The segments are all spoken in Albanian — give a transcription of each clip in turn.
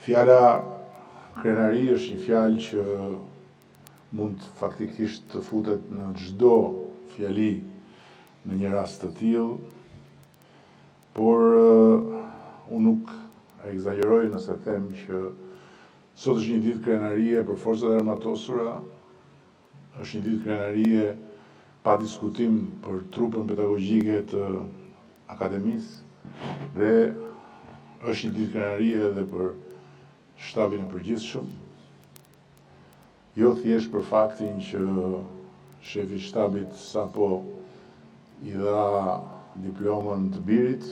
Fjala krenari është një fjalë që mund faktikisht të futet në çdo fjali në një rast të tillë, por unë nuk egzageroj nëse them që sot është një ditë krenarie për forcat e armatosura, është një ditë krenarie pa diskutim për trupën pedagogjike të akademisë dhe është një ditë krenarie edhe për shtabin e përgjithshëm, jo thjesht për faktin që shefi i shtabit sapo i dha diplomën të birit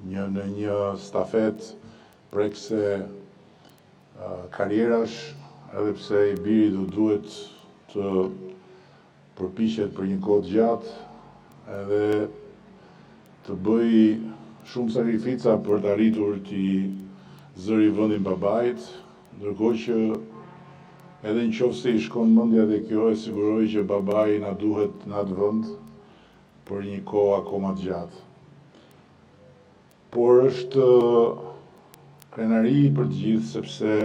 në një stafet prekse karrierash, edhe pse i biri do duhet të përpiqet për një kohë të gjatë edhe të bëj shumë sakrifica për të arritur t'i zëri vendin babait, ndërkohë që edhe nëse i shkon mendja dhe kjo e siguroi që babai na duhet në atë vend për një kohë akoma të gjatë. Por është krenari për të gjithë sepse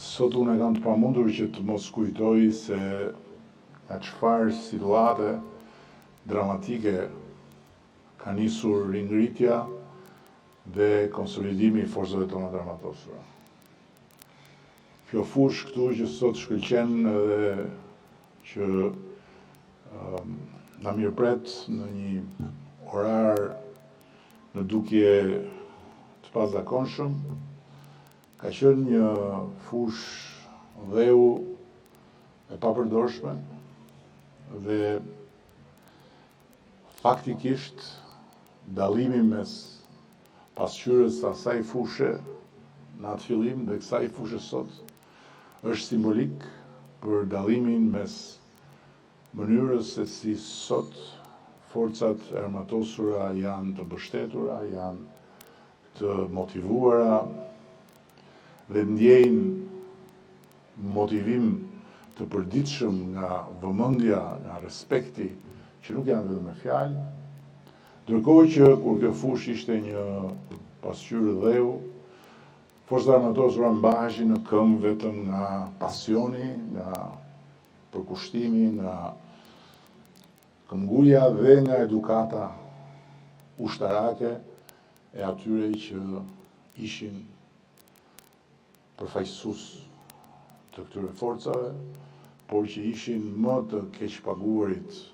sot unë e kam të pamundur që të mos kujtoj se nga çfarë situate dramatike ka nisur ringritja dhe konsolidimi i forcave tona të armatosura. Kjo fushë këtu që sot shkëlqen edhe që na mirëpret në një orar në dukje të pazakonshëm, ka qenë një fushë dheu e papërdorshme dhe faktikisht dallimi mes pasqyrës së asaj fushë në atë fillim dhe kësaj fushë sot është simbolik për dallimin mes mënyrës se si sot forcat e armatosura janë të mbështetura, janë të motivuara dhe ndjejnë motivim të përditshëm nga vëmendja, nga respekti, që nuk janë vetëm me fjalë, ndërkohë që kur kjo fushë ishte një pasqyrë dheu, forcat armatosura mbaheshin në këmbë vetëm nga pasioni, nga përkushtimi, nga këmbgulja dhe nga edukata ushtarake e atyre që ishin përfaqësues të këtyre forcave, por që ishin më të keqpaguarit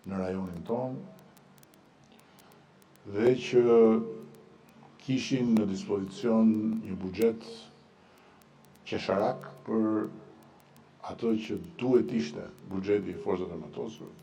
në rajonin tonë dhe që kishin në dispozicion një buxhet qesharak për ato që duhet ishte buxheti i forcave armatosura.